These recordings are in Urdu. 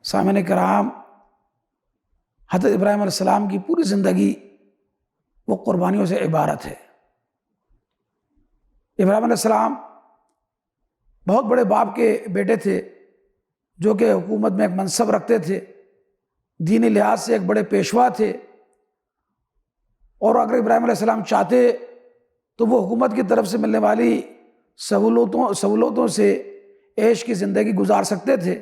سامعین کرام، حضرت ابراہیم علیہ السلام کی پوری زندگی وہ قربانیوں سے عبارت ہے۔ ابراہیم علیہ السلام بہت بڑے باپ کے بیٹے تھے، جو کہ حکومت میں ایک منصب رکھتے تھے، دینی لحاظ سے ایک بڑے پیشوا تھے، اور اگر ابراہیم علیہ السلام چاہتے تو وہ حکومت کی طرف سے ملنے والی سہولتوں سے عیش کی زندگی گزار سکتے تھے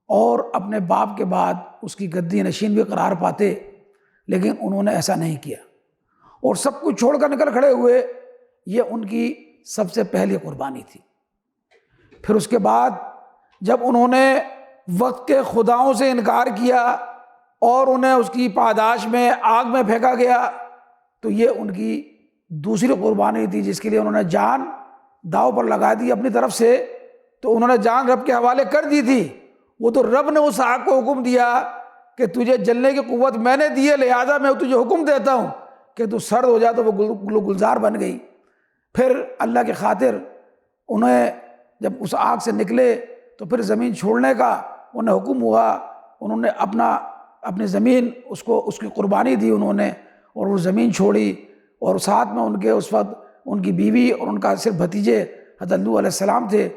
اور اپنے باپ کے بعد اس کی گدی نشین بھی قرار پاتے، لیکن انہوں نے ایسا نہیں کیا اور سب کچھ چھوڑ کر نکل کھڑے ہوئے۔ یہ ان کی سب سے پہلی قربانی تھی۔ پھر اس کے بعد جب انہوں نے وقت کے خداؤں سے انکار کیا اور انہیں اس کی پاداش میں آگ میں پھینکا گیا، تو یہ ان کی دوسری قربانی تھی، جس کے لیے انہوں نے جان داؤ پر لگا دی اپنی طرف سے۔ تو انہوں نے جان رب کے حوالے کر دی تھی، وہ تو رب نے اس آگ کو حکم دیا کہ تجھے جلنے کی قوت میں نے دی ہے، لہذا میں تجھے حکم دیتا ہوں کہ تو سرد ہو جا، تو وہ گلزار بن گئی۔ پھر اللہ کی خاطر انہیں جب اس آگ سے نکلے تو پھر زمین چھوڑنے کا انہیں حکم ہوا، انہوں نے اپنی زمین اس کی قربانی دی انہوں نے، اور وہ زمین چھوڑی، اور ساتھ میں ان کے اس وقت ان کی بیوی اور ان کا صرف بھتیجے حضرت نوح علیہ السلام تھے۔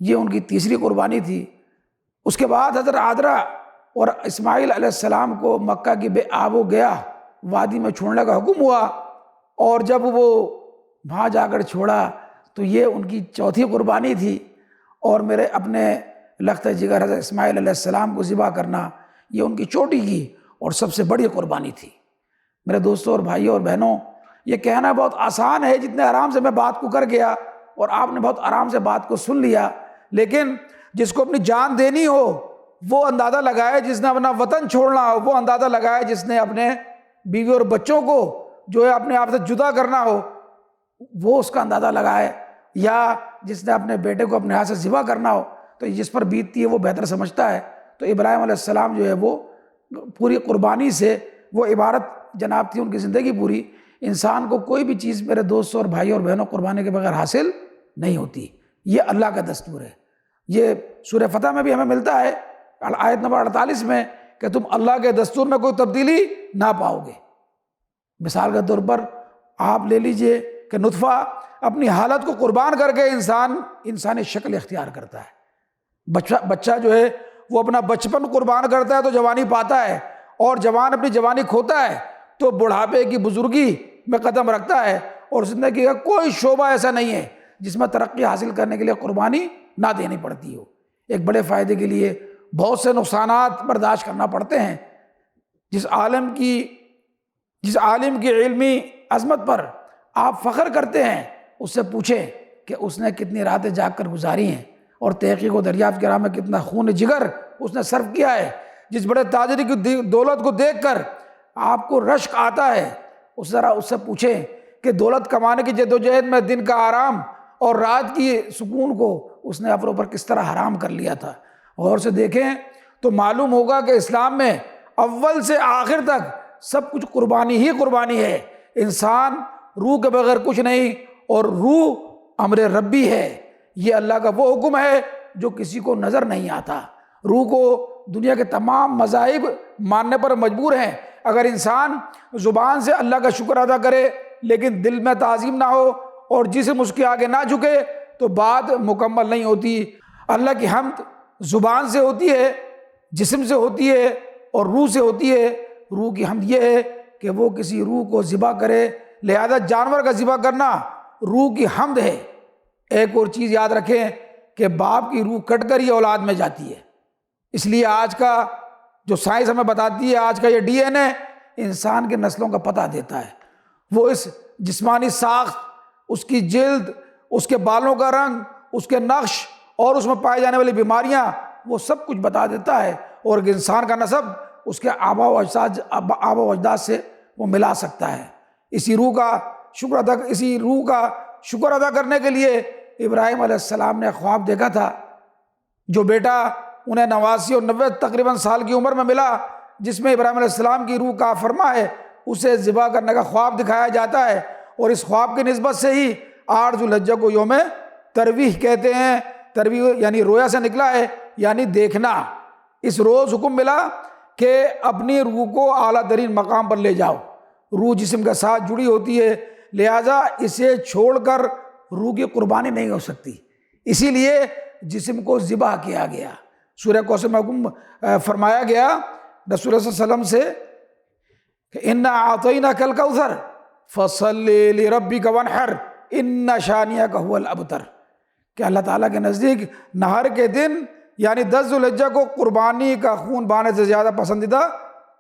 یہ ان کی تیسری قربانی تھی۔ اس کے بعد حضرت عذرا اور اسماعیل علیہ السلام کو مکہ کی بے آب و گیا وادی میں چھوڑنے کا حکم ہوا، اور جب وہ وہاں جا کر چھوڑا تو یہ ان کی چوتھی قربانی تھی۔ اور میرے اپنے لخت جگر حضرت اسماعیل علیہ السلام کو ذبح کرنا، یہ ان کی چوٹی کی اور سب سے بڑی قربانی تھی۔ میرے دوستوں اور بھائیوں اور بہنوں، یہ کہنا بہت آسان ہے، جتنے آرام سے میں بات کو کر گیا اور آپ نے بہت آرام سے بات کو سن لیا، لیکن جس کو اپنی جان دینی ہو وہ اندازہ لگائے، جس نے اپنا وطن چھوڑنا ہو وہ اندازہ لگائے، جس نے اپنے بیوی اور بچوں کو جو ہے اپنے آپ سے جدا کرنا ہو وہ اس کا اندازہ لگائے، یا جس نے اپنے بیٹے کو اپنے ہاتھ سے ذبح کرنا ہو تو جس پر بیتتی ہے وہ بہتر سمجھتا ہے۔ تو ابراہیم علیہ السلام جو ہے وہ پوری قربانی سے وہ عبارت جناب تھی ان کی زندگی پوری۔ انسان کو کوئی بھی چیز میرے دوستوں اور بھائیوں اور بہنوں قربانی کے بغیر حاصل نہیں ہوتی، یہ اللہ کا دستور ہے۔ یہ سورہ فتح میں بھی ہمیں ملتا ہے آیت نمبر 48 میں کہ تم اللہ کے دستور میں کوئی تبدیلی نہ پاؤ گے۔ مثال کے طور پر آپ لے لیجئے کہ نطفہ اپنی حالت کو قربان کر کے انسانی شکل اختیار کرتا ہے۔ بچہ جو ہے وہ اپنا بچپن قربان کرتا ہے تو جوانی پاتا ہے، اور جوان اپنی جوانی کھوتا ہے تو بڑھاپے کی بزرگی میں قدم رکھتا ہے، اور زندگی کا کوئی شعبہ ایسا نہیں ہے جس میں ترقی حاصل کرنے کے لیے قربانی نہ دینی پڑتی ہو۔ ایک بڑے فائدے کے لیے بہت سے نقصانات برداشت کرنا پڑتے ہیں۔ جس عالم کی علمی عظمت پر آپ فخر کرتے ہیں، اس سے پوچھیں کہ اس نے کتنی راتیں جاگ کر گزاری ہیں اور تحقیق و دریافت کے راہ میں کتنا خون جگر اس نے صرف کیا ہے۔ جس بڑے تاجر کی دولت کو دیکھ کر آپ کو رشک آتا ہے، ذرا اس سے پوچھیں کہ دولت کمانے کی جدوجہد میں دن کا آرام اور رات کی سکون کو اس نے اپنے اوپر کس طرح حرام کر لیا تھا۔ غور سے دیکھیں تو معلوم ہوگا کہ اسلام میں اول سے آخر تک سب کچھ قربانی ہی قربانی ہے۔ انسان روح کے بغیر کچھ نہیں، اور روح امر ربی ہے، یہ اللہ کا وہ حکم ہے جو کسی کو نظر نہیں آتا۔ روح کو دنیا کے تمام مذاہب ماننے پر مجبور ہیں۔ اگر انسان زبان سے اللہ کا شکر ادا کرے لیکن دل میں تعظیم نہ ہو اور جسم اس کے آگے نہ جھکے تو بات مکمل نہیں ہوتی۔ اللہ کی حمد زبان سے ہوتی ہے، جسم سے ہوتی ہے اور روح سے ہوتی ہے۔ روح کی حمد یہ ہے کہ وہ کسی روح کو ذبح کرے، لہذا جانور کا ذبح کرنا روح کی حمد ہے۔ ایک اور چیز یاد رکھیں کہ باپ کی روح کٹ کر ہی اولاد میں جاتی ہے، اس لیے آج کا جو سائنس ہمیں بتاتی ہے، آج کا یہ ڈی این اے انسان کے نسلوں کا پتہ دیتا ہے۔ وہ اس جسمانی ساخت، اس کی جلد، اس کے بالوں کا رنگ، اس کے نقش اور اس میں پائے جانے والی بیماریاں، وہ سب کچھ بتا دیتا ہے، اور ایک انسان کا نسب اس کے آبا و اجداد سے وہ ملا سکتا ہے۔ اسی روح کا شکر ادا کرنے کے لیے ابراہیم علیہ السلام نے خواب دیکھا تھا۔ جو بیٹا انہیں 89 اور 90 تقریباً سال کی عمر میں ملا، جس میں ابراہیم علیہ السلام کی روح کا فرما ہے، اسے ذبح کرنے کا خواب دکھایا جاتا ہے، اور اس خواب کی نسبت سے ہی 8 ذو الحجہ کو یوم ترویح کہتے ہیں۔ ترویح یعنی رویا سے نکلا ہے، یعنی دیکھنا۔ اس روز حکم ملا کہ اپنی روح کو اعلیٰ ترین مقام پر لے جاؤ۔ روح جسم کے ساتھ جڑی ہوتی ہے، لہٰذا اسے چھوڑ کر روح کی قربانی نہیں ہو سکتی، اسی لیے جسم کو ذبح کیا گیا۔ سورہ کوثر میں حکم فرمایا گیا رسول اللہ صلی اللہ علیہ وسلم سے کہ اِنَّا أَعْطَيْنَاكَ الْكَوْثَرَ فَصَلِّ لِرَبِّكَ وَانْحَرْ إِنَّ شَانِئَكَ هُوَ الْأَبْتَرُ، کہ اللہ تعالیٰ کے نزدیک نہر کے دن یعنی 10 ذوالحجہ کو قربانی کا خون بہانے سے زیادہ پسندیدہ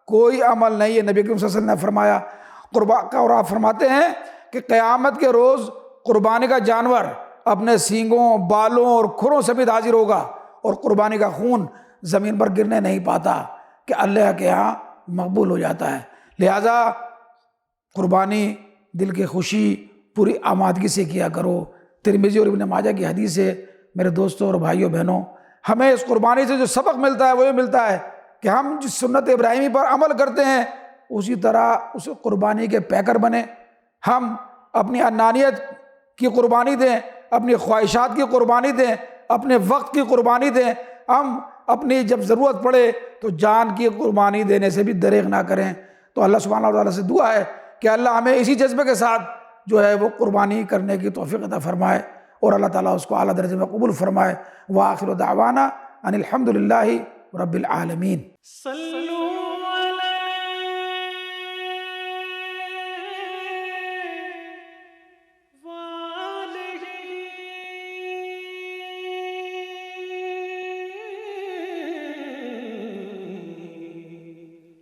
کوئی عمل نہیں ہے۔ نبی کریم صلی اللہ علیہ وسلم نے فرمایا اور آپ فرماتے ہیں کہ قیامت کے روز قربانی کا جانور اپنے سینگوں، بالوں اور کھروں سمیت حاضر ہوگا، اور قربانی کا خون زمین پر گرنے نہیں پاتا کہ اللہ کے ہاں مقبول ہو جاتا ہے۔ لہٰذا قربانی دل کی خوشی پوری آمادگی سے کیا کرو۔ ترمذی اور ابن ماجہ کی حدیث ہے۔ میرے دوستوں اور بھائیوں بہنوں، ہمیں اس قربانی سے جو سبق ملتا ہے وہ یہ ملتا ہے کہ ہم جس سنت ابراہیمی پر عمل کرتے ہیں اسی طرح اس قربانی کے پیکر بنیں۔ ہم اپنی انانیت کی قربانی دیں، اپنی خواہشات کی قربانی دیں، اپنے وقت کی قربانی دیں۔ ہم اپنی جب ضرورت پڑے تو جان کی قربانی دینے سے بھی دریغ نہ کریں۔ تو اللہ سبحانہ و تعالیٰ سے دعا ہے کہ اللہ ہمیں اسی جذبے کے ساتھ جو ہے وہ قربانی کرنے کی توفیق عطا فرمائے، اور اللہ تعالیٰ اس کو اعلیٰ درجے میں قبول فرمائے۔ وآخر دعوانا ان الحمد للہ رب العالمین۔